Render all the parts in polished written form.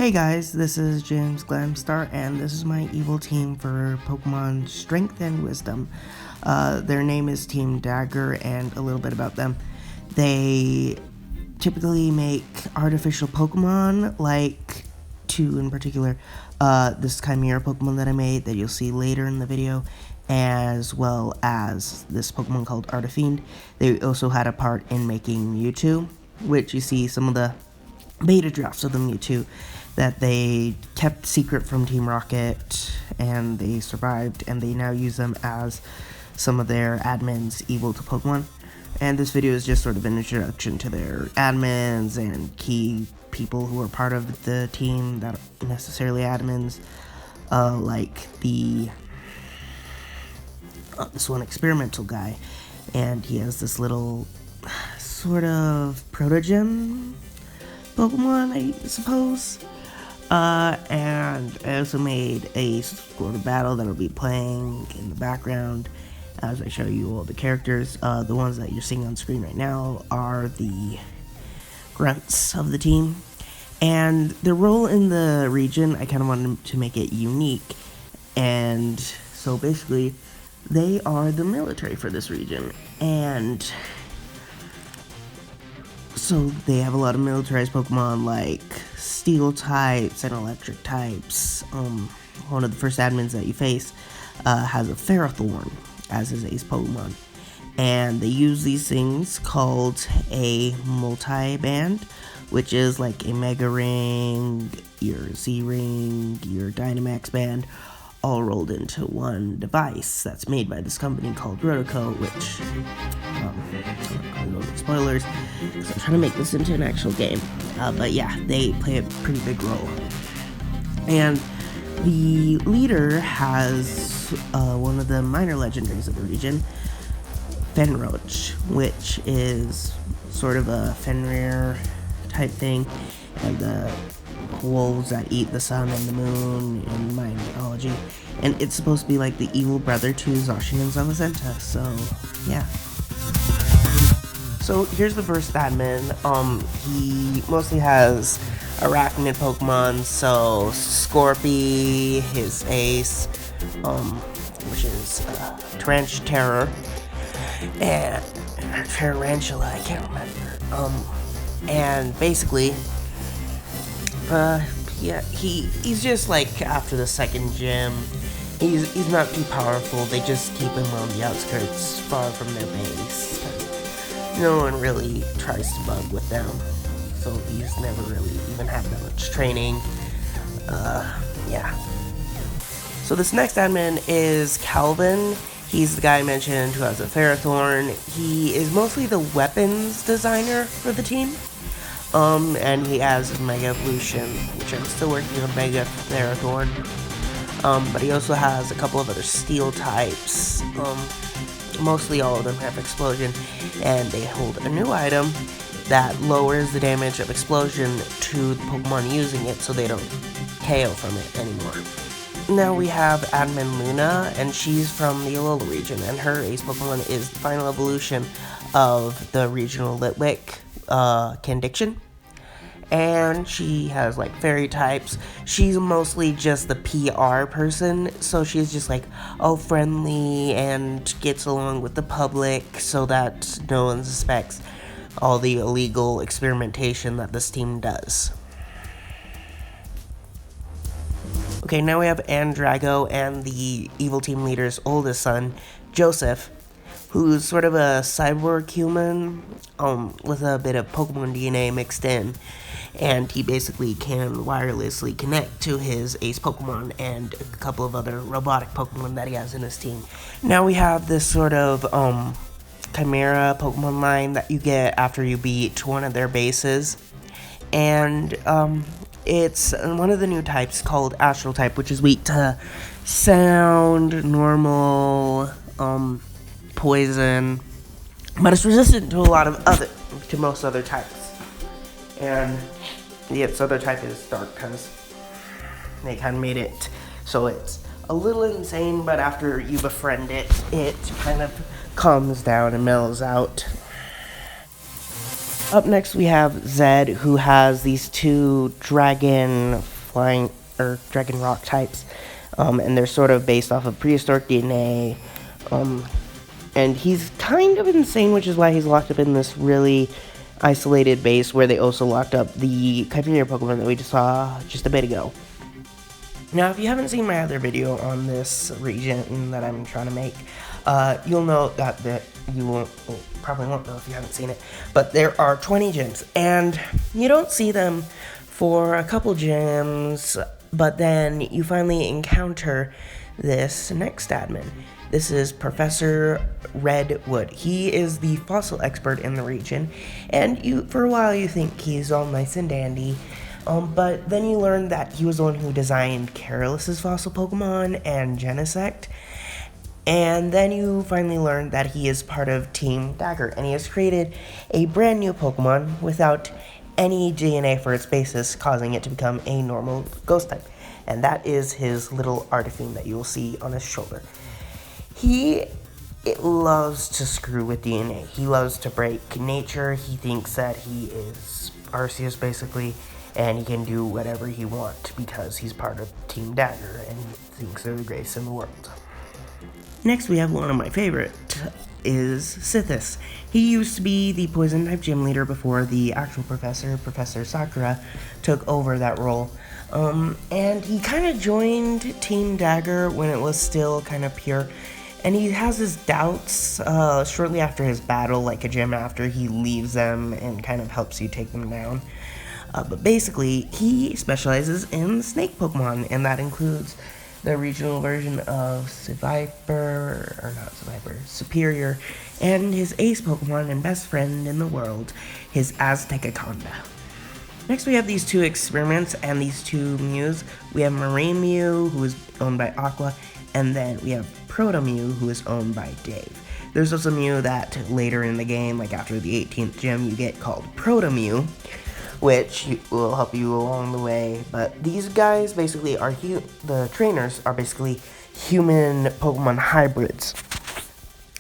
Hey guys, this is James Glamstar, and this is my evil team for Pokemon Strength and Wisdom. Their name is Team D.A.G.E.R, and a little bit about them. They typically make artificial Pokemon, like two in particular. This Chimera Pokemon that I made that you'll see later in the video, as well as this Pokemon called Artifiend. They also had a part in making Mewtwo, which you see some of the beta drafts of the Mewtwo that they kept secret from Team Rocket, and they survived, and they now use them as some of their admins' evil to Pokemon. And this video is just sort of an introduction to their admins and key people who are part of the team that aren't necessarily admins, like this one experimental guy, and he has this little sort of Protomu Pokemon, I suppose. And I also made a sort of battle that will be playing in the background as I show you all the characters. The ones that you're seeing on screen right now are the grunts of the team, and their role in the region, I kind of wanted to make it unique, and so basically they are the military for this region, and so they have a lot of militarized Pokemon like steel types and electric types. One of the first admins that you face has a Ferrothorn as his ace Pokemon, and they use these things called a multi-band, which is like a Mega Ring, your Z Ring, your Dynamax band, all rolled into one device that's made by this company called Protomu, which, I'm not going to spoilers, because I'm trying to make this into an actual game, but yeah, they play a pretty big role. And the leader has one of the minor legendaries of the region, Fenroach, which is sort of a Fenrir type thing, and the wolves that eat the sun and the moon in my mythology, and it's supposed to be like the evil brother to Zacian and Zamazenta, so yeah. So here's the first admin. He mostly has arachnid Pokemon, so Scorpy, his ace, which is Terror, and Tarantula, I can't remember, and basically, yeah, he's just like after the second gym. He's not too powerful. They just keep him on the outskirts, far from their base, 'cause no one really tries to bug with them. So he's never really even had that much training. Yeah. So this next admin is Calvin. He's the guy I mentioned who has a Ferrothorn. He is mostly the weapons designer for the team. And he has Mega Evolution, which I'm still working on Mega Ferrothorn. But he also has a couple of other steel types. Mostly all of them have explosion, and they hold a new item that lowers the damage of explosion to the Pokemon using it, so they don't KO from it anymore. Now we have Admin Luna, and she's from the Alola region, and her ace Pokemon is the final evolution of the regional Litwick, Candiction, and she has like fairy types. She's mostly just the PR person, so she's just like friendly and gets along with the public so that no one suspects all the illegal experimentation that this team does. Okay, now we have Andrago and the evil team leader's oldest son, Joseph, who's sort of a cyborg human, with a bit of Pokemon DNA mixed in, and he basically can wirelessly connect to his ace Pokemon and a couple of other robotic Pokemon that he has in his team. Now we have this sort of, Chimera Pokemon line that you get after you beat one of their bases, and, it's one of the new types called Astral type, which is weak to sound, normal, poison, but it's resistant to to most other types. And its other type is dark, because they kind of made it so it's a little insane, but after you befriend it, it kind of calms down and mellows out. Up next we have Zed, who has these two dragon flying or dragon rock types, and they're sort of based off of prehistoric DNA. And he's kind of insane, which is why he's locked up in this really isolated base where they also locked up the Chimera Pokemon that we just saw just a bit ago. Now, if you haven't seen my other video on this region that I'm trying to make, you'll know that probably won't know if you haven't seen it, but there are 20 gyms, and you don't see them for a couple gyms, but then you finally encounter this next admin. This is Professor Redwood. He is the fossil expert in the region, and for a while you think he's all nice and dandy, but then you learn that he was the one who designed Careless's fossil Pokemon and Genesect, and then you finally learn that he is part of Team D.A.G.E.R, and he has created a brand new Pokemon without any DNA for its basis, causing it to become a normal ghost type, and that is his little Articuno that you will see on his shoulder. He loves to screw with DNA. He loves to break nature. He thinks that he is Arceus, basically, and he can do whatever he wants because he's part of Team D.A.G.E.R, and he thinks they're the greatest in the world. Next, we have one of my favorite, is Sithis. He used to be the poison-type gym leader before the actual Professor Sakura, took over that role. And he kind of joined Team D.A.G.E.R when it was still kind of pure. And he has his doubts shortly after his battle, like a gym after he leaves them and kind of helps you take them down. But basically, he specializes in snake Pokemon, and that includes the regional version of Superior, and his ace Pokemon and best friend in the world, his Aztecaconda. Next, we have these two experiments and these two Mews. We have Marine Mew, who is owned by Aqua, and then we have Protomu, who is owned by Dave. There's also a Mew that later in the game, like after the 18th gym, you get called Protomu, which will help you along the way. But these guys basically are the trainers are basically human Pokemon hybrids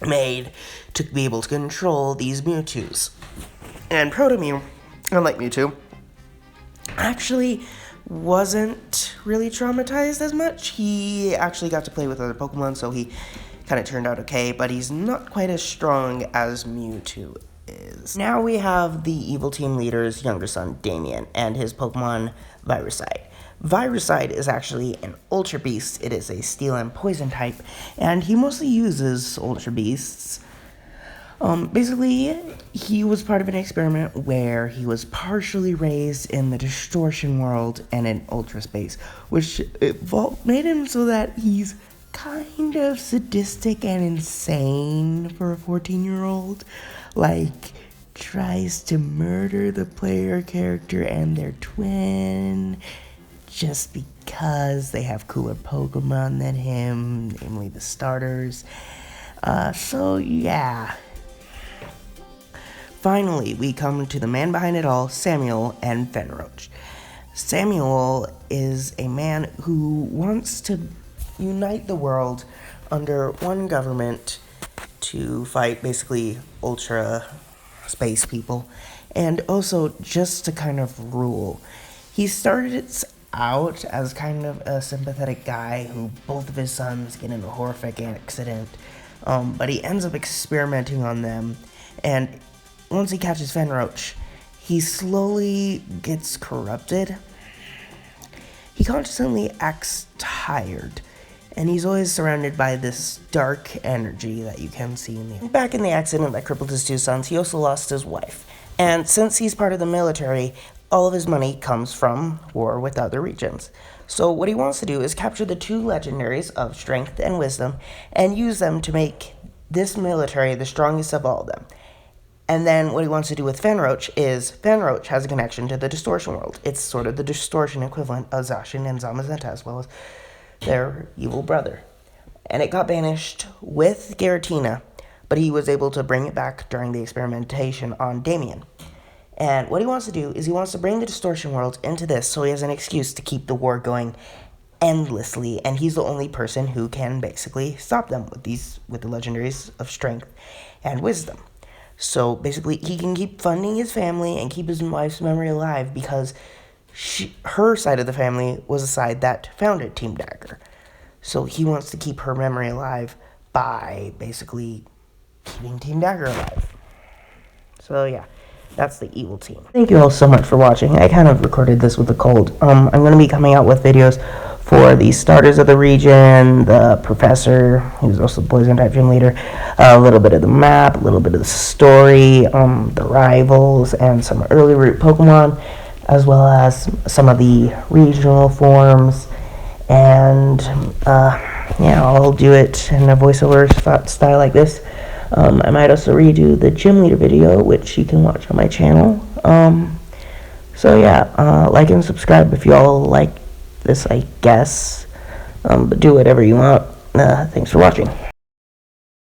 made to be able to control these Mewtwo's. And Protomu, unlike Mewtwo, actually wasn't really traumatized as much. He actually got to play with other Pokemon, so he kind of turned out okay, but he's not quite as strong as Mewtwo is. Now we have the evil team leader's younger son, Damien, and his Pokemon Viruside. Viruside is actually an Ultra Beast. It is a Steel and Poison type, and he mostly uses Ultra Beasts. Basically, he was part of an experiment where he was partially raised in the distortion world and in Ultra Space, which made him so that he's kind of sadistic and insane for a 14-year-old. Like, tries to murder the player character and their twin just because they have cooler Pokemon than him, namely the starters. So yeah. Finally, we come to the man behind it all, Samuel and Fenroach. Samuel is a man who wants to unite the world under one government to fight basically ultra space people, and also just to kind of rule. He started out as kind of a sympathetic guy who both of his sons get in a horrific accident, but he ends up experimenting on them, and once he catches Fenroach, he slowly gets corrupted. He constantly acts tired, and he's always surrounded by this dark energy that you can see in the air. Back in the accident that crippled his two sons, he also lost his wife. And since he's part of the military, all of his money comes from war with other regions. So what he wants to do is capture the two legendaries of Strength and Wisdom and use them to make this military the strongest of all of them. And then what he wants to do with Fenroach is Fenroach has a connection to the Distortion world. It's sort of the Distortion equivalent of Zacian and Zamazenta, as well as their evil brother. And it got banished with Giratina, but he was able to bring it back during the experimentation on Damien. And what he wants to do is he wants to bring the Distortion world into this so he has an excuse to keep the war going endlessly, and he's the only person who can basically stop them with the legendaries of Strength and Wisdom. So basically, he can keep funding his family and keep his wife's memory alive because her side of the family was the side that founded Team D.A.G.E.R. So he wants to keep her memory alive by basically keeping Team D.A.G.E.R. alive. So yeah, that's the evil team. Thank you all so much for watching. I kind of recorded this with a cold. I'm going to be coming out with videos for the starters of the region, the professor, who's also the poison type gym leader, a little bit of the map, a little bit of the story, the rivals, and some early route Pokemon, as well as some of the regional forms. And yeah, I'll do it in a voiceover style like this. I might also redo the gym leader video, which you can watch on my channel. So yeah, like and subscribe if y'all like this, I guess. But do whatever you want. Thanks for watching.